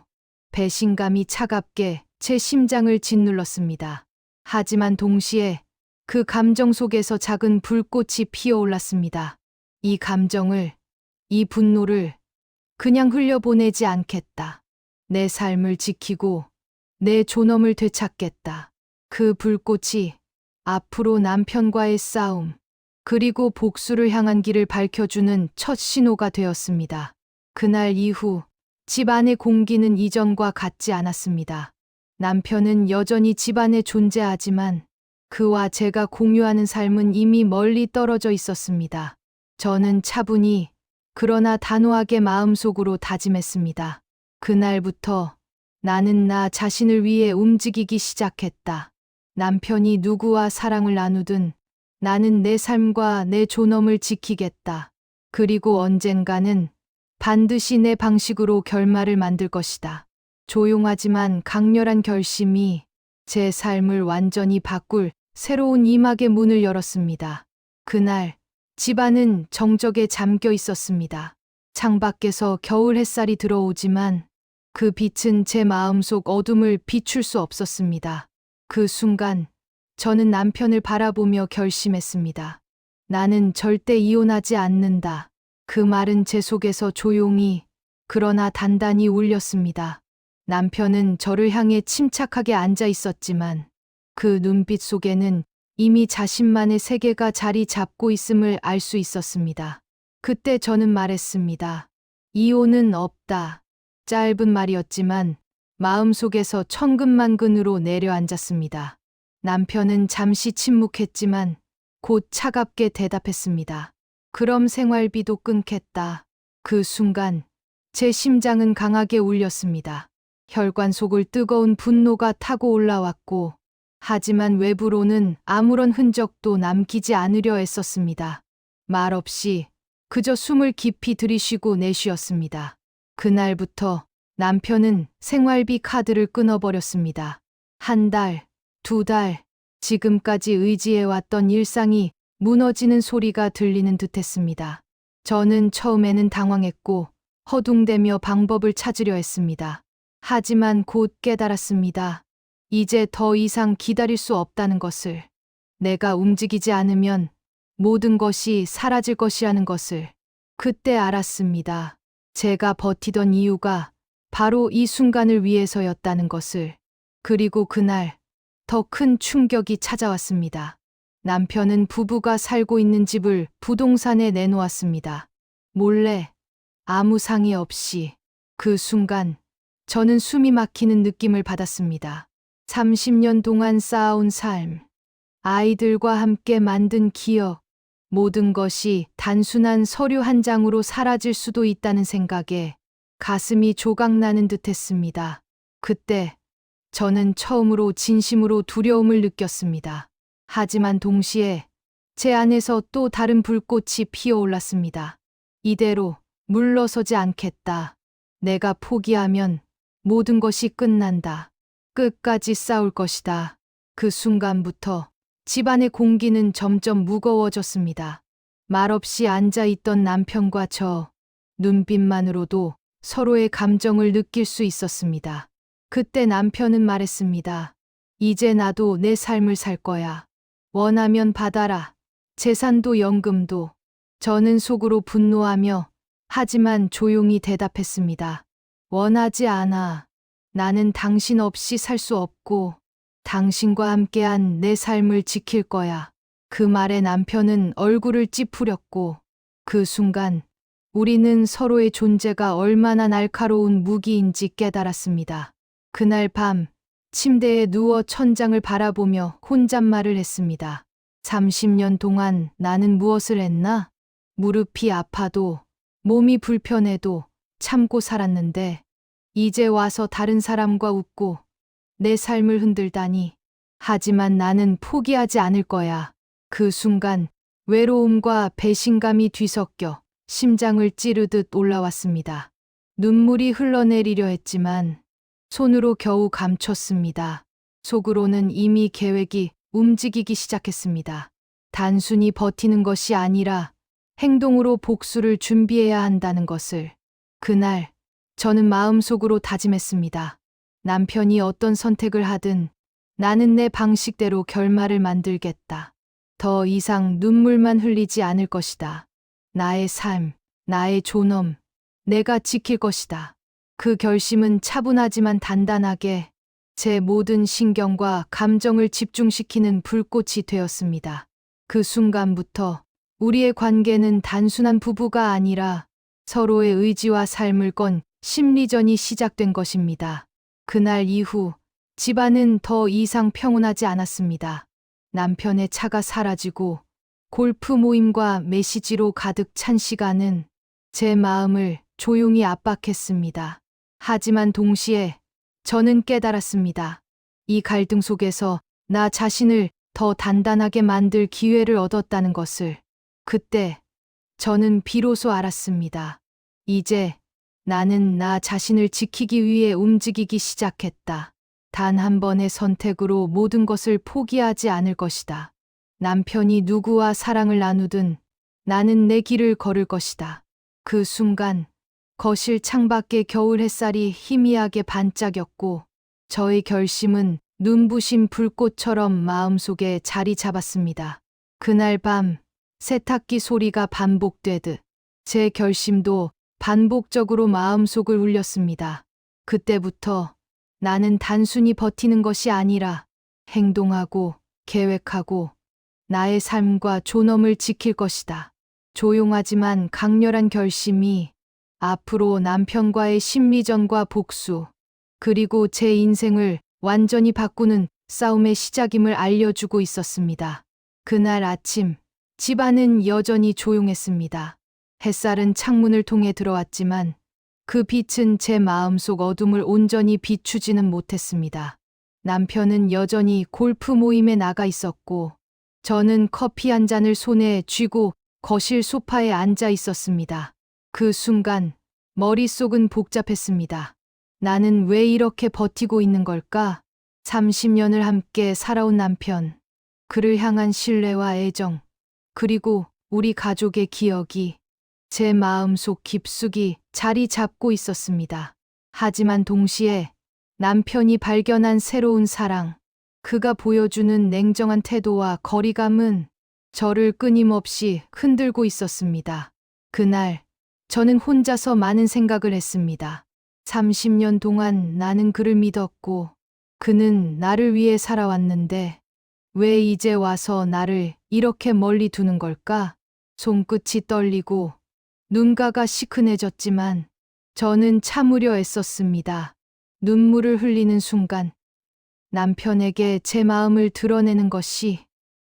배신감이 차갑게 제 심장을 짓눌렀습니다. 하지만 동시에 그 감정 속에서 작은 불꽃이 피어올랐습니다. 이 감정을, 이 분노를 그냥 흘려보내지 않겠다. 내 삶을 지키고 내 존엄을 되찾겠다. 그 불꽃이 앞으로 남편과의 싸움, 그리고 복수를 향한 길을 밝혀주는 첫 신호가 되었습니다. 그날 이후 집 안의 공기는 이전과 같지 않았습니다. 남편은 여전히 집 안에 존재하지만 그와 제가 공유하는 삶은 이미 멀리 떨어져 있었습니다. 저는 차분히 그러나 단호하게 마음속으로 다짐했습니다. 그날부터 나는 나 자신을 위해 움직이기 시작했다. 남편이 누구와 사랑을 나누든 나는 내 삶과 내 존엄을 지키겠다. 그리고 언젠가는 반드시 내 방식으로 결말을 만들 것이다. 조용하지만 강렬한 결심이 제 삶을 완전히 바꿀 새로운 이막의 문을 열었습니다. 그날 집안은 정적에 잠겨 있었습니다. 창밖에서 겨울 햇살이 들어오지만 그 빛은 제 마음속 어둠을 비출 수 없었습니다. 그 순간 저는 남편을 바라보며 결심했습니다. 나는 절대 이혼하지 않는다. 그 말은 제 속에서 조용히 그러나 단단히 울렸습니다. 남편은 저를 향해 침착하게 앉아 있었지만 그 눈빛 속에는 이미 자신만의 세계가 자리 잡고 있음을 알 수 있었습니다. 그때 저는 말했습니다. 이혼은 없다. 짧은 말이었지만 마음속에서 천근만근으로 내려앉았습니다. 남편은 잠시 침묵했지만 곧 차갑게 대답했습니다. 그럼 생활비도 끊겠다. 그 순간 제 심장은 강하게 울렸습니다. 혈관 속을 뜨거운 분노가 타고 올라왔고 하지만 외부로는 아무런 흔적도 남기지 않으려 애썼습니다. 말없이 그저 숨을 깊이 들이쉬고 내쉬었습니다. 그날부터 남편은 생활비 카드를 끊어버렸습니다. 한 달, 두 달, 지금까지 의지해왔던 일상이 무너지는 소리가 들리는 듯했습니다. 저는 처음에는 당황했고 허둥대며 방법을 찾으려 했습니다. 하지만 곧 깨달았습니다. 이제 더 이상 기다릴 수 없다는 것을. 내가 움직이지 않으면 모든 것이 사라질 것이라는 것을. 그때 알았습니다. 제가 버티던 이유가 바로 이 순간을 위해서였다는 것을. 그리고 그날 더 큰 충격이 찾아왔습니다. 남편은 부부가 살고 있는 집을 부동산에 내놓았습니다. 몰래, 아무 상의 없이. 그 순간 저는 숨이 막히는 느낌을 받았습니다. 30년 동안 쌓아온 삶, 아이들과 함께 만든 기억, 모든 것이 단순한 서류 한 장으로 사라질 수도 있다는 생각에 가슴이 조각나는 듯했습니다. 그때 저는 처음으로 진심으로 두려움을 느꼈습니다. 하지만 동시에 제 안에서 또 다른 불꽃이 피어올랐습니다. 이대로 물러서지 않겠다. 내가 포기하면 모든 것이 끝난다. 끝까지 싸울 것이다. 그 순간부터 집안의 공기는 점점 무거워졌습니다. 말없이 앉아있던 남편과 저, 눈빛만으로도 서로의 감정을 느낄 수 있었습니다. 그때 남편은 말했습니다. 이제 나도 내 삶을 살 거야. 원하면 받아라. 재산도 연금도. 저는 속으로 분노하며 하지만 조용히 대답했습니다. 원하지 않아. 나는 당신 없이 살 수 없고 당신과 함께한 내 삶을 지킬 거야. 그 말에 남편은 얼굴을 찌푸렸고 그 순간 우리는 서로의 존재가 얼마나 날카로운 무기인지 깨달았습니다. 그날 밤 침대에 누워 천장을 바라보며 혼잣말을 했습니다. 30년 동안 나는 무엇을 했나? 무릎이 아파도 몸이 불편해도 참고 살았는데 이제 와서 다른 사람과 웃고 내 삶을 흔들다니. 하지만 나는 포기하지 않을 거야. 그 순간 외로움과 배신감이 뒤섞여 심장을 찌르듯 올라왔습니다. 눈물이 흘러내리려 했지만 손으로 겨우 감췄습니다. 속으로는 이미 계획이 움직이기 시작했습니다. 단순히 버티는 것이 아니라 행동으로 복수를 준비해야 한다는 것을. 그날 저는 마음속으로 다짐했습니다. 남편이 어떤 선택을 하든 나는 내 방식대로 결말을 만들겠다. 더 이상 눈물만 흘리지 않을 것이다. 나의 삶, 나의 존엄, 내가 지킬 것이다. 그 결심은 차분하지만 단단하게 제 모든 신경과 감정을 집중시키는 불꽃이 되었습니다. 그 순간부터 우리의 관계는 단순한 부부가 아니라 서로의 의지와 삶을 건 심리전이 시작된 것입니다. 그날 이후 집안은 더 이상 평온하지 않았습니다. 남편의 차가 사라지고 골프 모임과 메시지로 가득 찬 시간은 제 마음을 조용히 압박했습니다. 하지만 동시에 저는 깨달았습니다. 이 갈등 속에서 나 자신을 더 단단하게 만들 기회를 얻었다는 것을. 그때 저는 비로소 알았습니다. 이제 나는 나 자신을 지키기 위해 움직이기 시작했다. 단 한 번의 선택으로 모든 것을 포기하지 않을 것이다. 남편이 누구와 사랑을 나누든 나는 내 길을 걸을 것이다. 그 순간 거실 창밖에 겨울 햇살이 희미하게 반짝였고 저의 결심은 눈부신 불꽃처럼 마음속에 자리 잡았습니다. 그날 밤 세탁기 소리가 반복되듯 제 결심도 반복적으로 마음속을 울렸습니다. 그때부터 나는 단순히 버티는 것이 아니라 행동하고 계획하고 나의 삶과 존엄을 지킬 것이다. 조용하지만 강렬한 결심이 앞으로 남편과의 심리전과 복수, 그리고 제 인생을 완전히 바꾸는 싸움의 시작임을 알려주고 있었습니다. 그날 아침, 집안은 여전히 조용했습니다. 햇살은 창문을 통해 들어왔지만 그 빛은 제 마음속 어둠을 온전히 비추지는 못했습니다. 남편은 여전히 골프 모임에 나가 있었고 저는 커피 한 잔을 손에 쥐고 거실 소파에 앉아 있었습니다. 그 순간 머릿속은 복잡했습니다. 나는 왜 이렇게 버티고 있는 걸까? 30년을 함께 살아온 남편, 그를 향한 신뢰와 애정, 그리고 우리 가족의 기억이 제 마음속 깊숙이 자리 잡고 있었습니다. 하지만 동시에 남편이 발견한 새로운 사랑, 그가 보여주는 냉정한 태도와 거리감은 저를 끊임없이 흔들고 있었습니다. 그날 저는 혼자서 많은 생각을 했습니다. 30년 동안 나는 그를 믿었고 그는 나를 위해 살아왔는데 왜 이제 와서 나를 이렇게 멀리 두는 걸까? 손끝이 떨리고 눈가가 시큰해졌지만 저는 참으려 애썼습니다. 눈물을 흘리는 순간 남편에게 제 마음을 드러내는 것이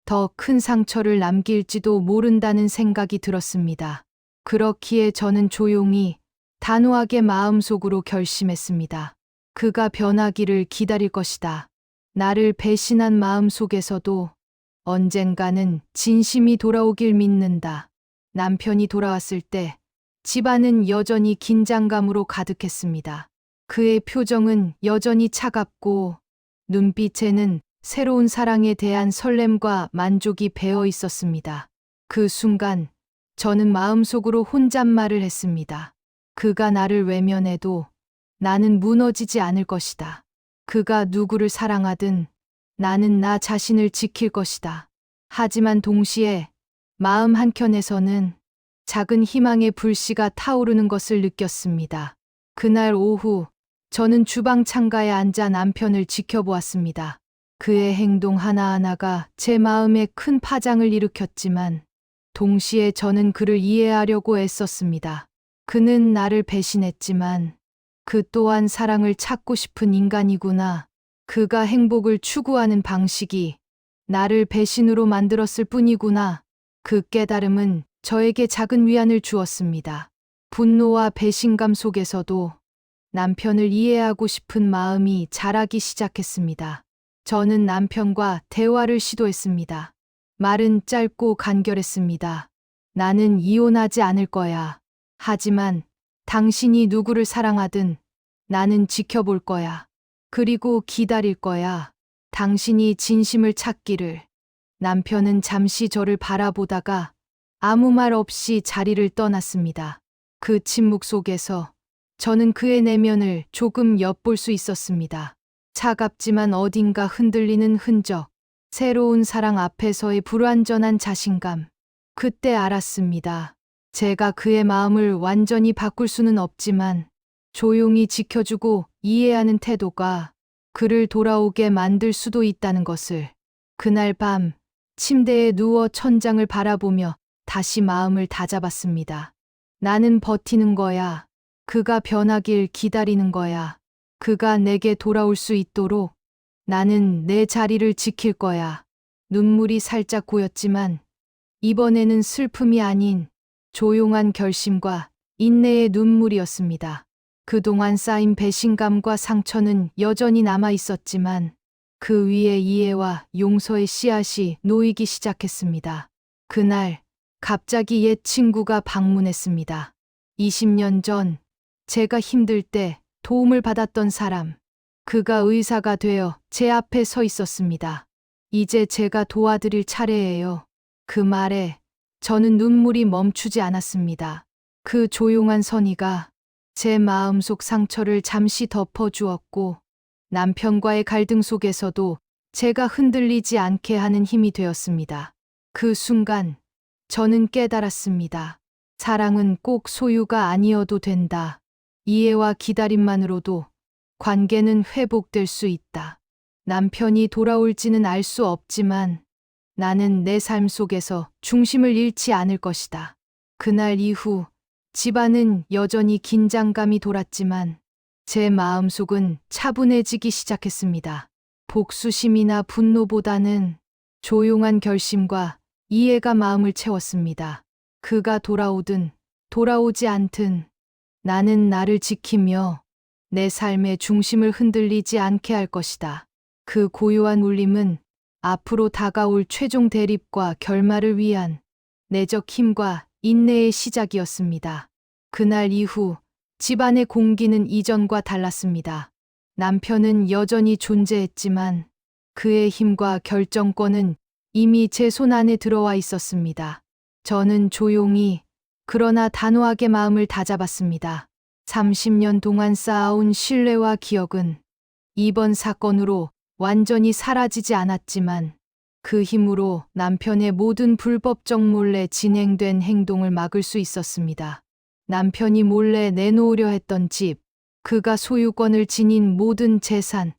더 큰 상처를 남길지도 모른다는 생각이 들었습니다. 그렇기에 저는 조용히 단호하게 마음속으로 결심했습니다. 그가 변하기를 기다릴 것이다. 나를 배신한 마음 속에서도 언젠가는 진심이 돌아오길 믿는다. 남편이 돌아왔을 때 집안은 여전히 긴장감으로 가득했습니다. 그의 표정은 여전히 차갑고 눈빛에는 새로운 사랑에 대한 설렘과 만족이 배어 있었습니다. 그 순간 저는 마음속으로 혼잣말을 했습니다. 그가 나를 외면해도 나는 무너지지 않을 것이다. 그가 누구를 사랑하든 나는 나 자신을 지킬 것이다. 하지만 동시에 마음 한켠에서는 작은 희망의 불씨가 타오르는 것을 느꼈습니다. 그날 오후 저는 주방 창가에 앉아 남편을 지켜보았습니다. 그의 행동 하나하나가 제 마음에 큰 파장을 일으켰지만 동시에 저는 그를 이해하려고 애썼습니다. 그는 나를 배신했지만 그 또한 사랑을 찾고 싶은 인간이구나. 그가 행복을 추구하는 방식이 나를 배신으로 만들었을 뿐이구나. 그 깨달음은 저에게 작은 위안을 주었습니다. 분노와 배신감 속에서도 남편을 이해하고 싶은 마음이 자라기 시작했습니다. 저는 남편과 대화를 시도했습니다. 말은 짧고 간결했습니다. 나는 이혼하지 않을 거야. 하지만 당신이 누구를 사랑하든 나는 지켜볼 거야. 그리고 기다릴 거야. 당신이 진심을 찾기를. 남편은 잠시 저를 바라보다가 아무 말 없이 자리를 떠났습니다. 그 침묵 속에서 저는 그의 내면을 조금 엿볼 수 있었습니다. 차갑지만 어딘가 흔들리는 흔적, 새로운 사랑 앞에서의 불완전한 자신감. 그때 알았습니다. 제가 그의 마음을 완전히 바꿀 수는 없지만 조용히 지켜주고 이해하는 태도가 그를 돌아오게 만들 수도 있다는 것을. 그날 밤 침대에 누워 천장을 바라보며 다시 마음을 다잡았습니다. 나는 버티는 거야. 그가 변하길 기다리는 거야. 그가 내게 돌아올 수 있도록 나는 내 자리를 지킬 거야. 눈물이 살짝 고였지만 이번에는 슬픔이 아닌 조용한 결심과 인내의 눈물이었습니다. 그동안 쌓인 배신감과 상처는 여전히 남아 있었지만 그 위에 이해와 용서의 씨앗이 놓이기 시작했습니다. 그날 갑자기 옛 친구가 방문했습니다. 20년 전 제가 힘들 때 도움을 받았던 사람. 그가 의사가 되어 제 앞에 서 있었습니다. 이제 제가 도와드릴 차례예요. 그 말에 저는 눈물이 멈추지 않았습니다. 그 조용한 선의가 제 마음속 상처를 잠시 덮어주었고 남편과의 갈등 속에서도 제가 흔들리지 않게 하는 힘이 되었습니다. 그 순간 저는 깨달았습니다. 사랑은 꼭 소유가 아니어도 된다. 이해와 기다림만으로도 관계는 회복될 수 있다. 남편이 돌아올지는 알 수 없지만 나는 내 삶 속에서 중심을 잃지 않을 것이다. 그날 이후 집안은 여전히 긴장감이 돌았지만 제 마음속은 차분해지기 시작했습니다. 복수심이나 분노보다는 조용한 결심과 이해가 마음을 채웠습니다. 그가 돌아오든 돌아오지 않든 나는 나를 지키며 내 삶의 중심을 흔들리지 않게 할 것이다. 그 고요한 울림은 앞으로 다가올 최종 대립과 결말을 위한 내적 힘과 인내의 시작이었습니다. 그날 이후 집안의 공기는 이전과 달랐습니다. 남편은 여전히 존재했지만 그의 힘과 결정권은 이미 제 손 안에 들어와 있었습니다. 저는 조용히 그러나 단호하게 마음을 다잡았습니다. 30년 동안 쌓아온 신뢰와 기억은 이번 사건으로 완전히 사라지지 않았지만 그 힘으로 남편의 모든 불법적 몰래 진행된 행동을 막을 수 있었습니다. 남편이 몰래 내놓으려 했던 집, 그가 소유권을 지닌 모든 재산,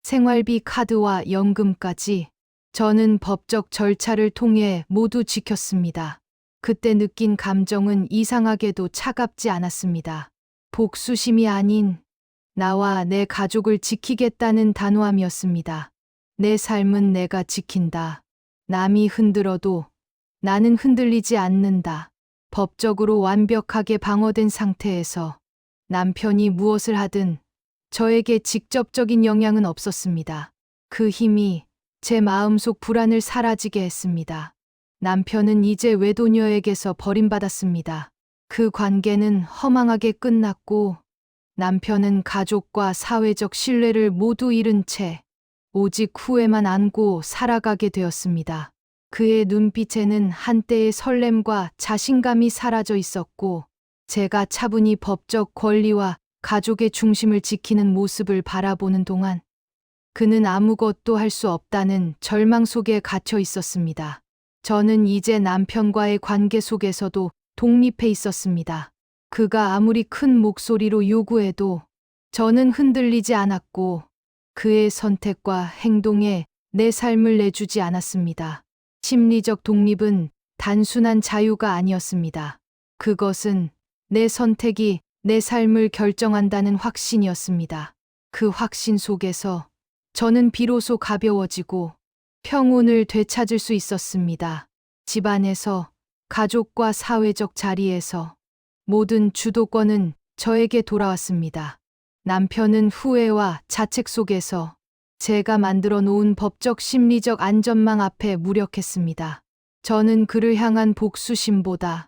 생활비 카드와 연금까지 저는 법적 절차를 통해 모두 지켰습니다. 그때 느낀 감정은 이상하게도 차갑지 않았습니다. 복수심이 아닌 나와 내 가족을 지키겠다는 단호함이었습니다. 내 삶은 내가 지킨다. 남이 흔들어도 나는 흔들리지 않는다. 법적으로 완벽하게 방어된 상태에서 남편이 무엇을 하든 저에게 직접적인 영향은 없었습니다. 그 힘이 제 마음속 불안을 사라지게 했습니다. 남편은 이제 외도녀에게서 버림받았습니다. 그 관계는 허망하게 끝났고 남편은 가족과 사회적 신뢰를 모두 잃은 채 오직 후회만 안고 살아가게 되었습니다. 그의 눈빛에는 한때의 설렘과 자신감이 사라져 있었고 제가 차분히 법적 권리와 가족의 중심을 지키는 모습을 바라보는 동안 그는 아무것도 할 수 없다는 절망 속에 갇혀 있었습니다. 저는 이제 남편과의 관계 속에서도 독립해 있었습니다. 그가 아무리 큰 목소리로 요구해도 저는 흔들리지 않았고 그의 선택과 행동에 내 삶을 내주지 않았습니다. 심리적 독립은 단순한 자유가 아니었습니다. 그것은 내 선택이 내 삶을 결정한다는 확신이었습니다. 그 확신 속에서 저는 비로소 가벼워지고 평온을 되찾을 수 있었습니다. 집안에서, 가족과 사회적 자리에서 모든 주도권은 저에게 돌아왔습니다. 남편은 후회와 자책 속에서 제가 만들어 놓은 법적 심리적 안전망 앞에 무력했습니다. 저는 그를 향한 복수심보다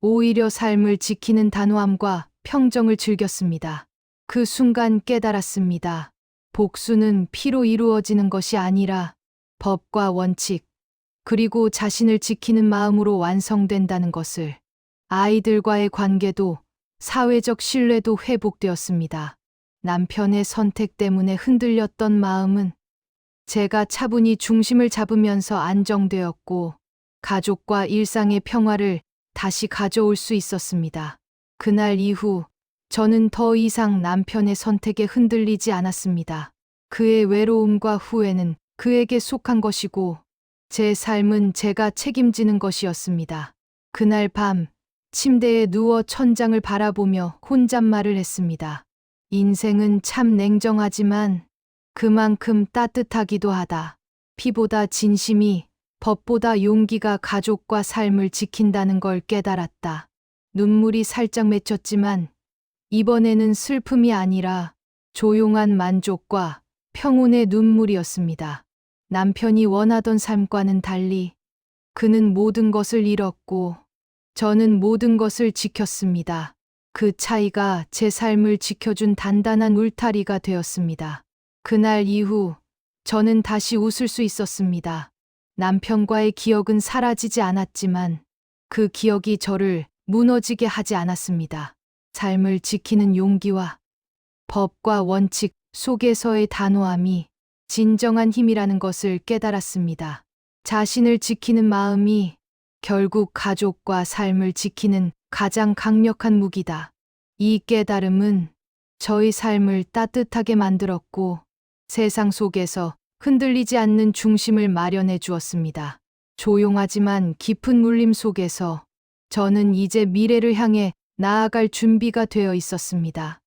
오히려 삶을 지키는 단호함과 평정을 즐겼습니다. 그 순간 깨달았습니다. 복수는 피로 이루어지는 것이 아니라 법과 원칙, 그리고 자신을 지키는 마음으로 완성된다는 것을. 아이들과의 관계도 사회적 신뢰도 회복되었습니다. 남편의 선택 때문에 흔들렸던 마음은 제가 차분히 중심을 잡으면서 안정되었고 가족과 일상의 평화를 다시 가져올 수 있었습니다. 그날 이후 저는 더 이상 남편의 선택에 흔들리지 않았습니다. 그의 외로움과 후회는 그에게 속한 것이고 제 삶은 제가 책임지는 것이었습니다. 그날 밤 침대에 누워 천장을 바라보며 혼잣말을 했습니다. 인생은 참 냉정하지만 그만큼 따뜻하기도 하다. 피보다 진심이, 법보다 용기가 가족과 삶을 지킨다는 걸 깨달았다. 눈물이 살짝 맺혔지만 이번에는 슬픔이 아니라 조용한 만족과 평온의 눈물이었습니다. 남편이 원하던 삶과는 달리 그는 모든 것을 잃었고 저는 모든 것을 지켰습니다. 그 차이가 제 삶을 지켜준 단단한 울타리가 되었습니다. 그날 이후 저는 다시 웃을 수 있었습니다. 남편과의 기억은 사라지지 않았지만 그 기억이 저를 무너지게 하지 않았습니다. 삶을 지키는 용기와 법과 원칙 속에서의 단호함이 진정한 힘이라는 것을 깨달았습니다. 자신을 지키는 마음이 결국 가족과 삶을 지키는 가장 강력한 무기다. 이 깨달음은 저의 삶을 따뜻하게 만들었고 세상 속에서 흔들리지 않는 중심을 마련해 주었습니다. 조용하지만 깊은 울림 속에서 저는 이제 미래를 향해 나아갈 준비가 되어 있었습니다.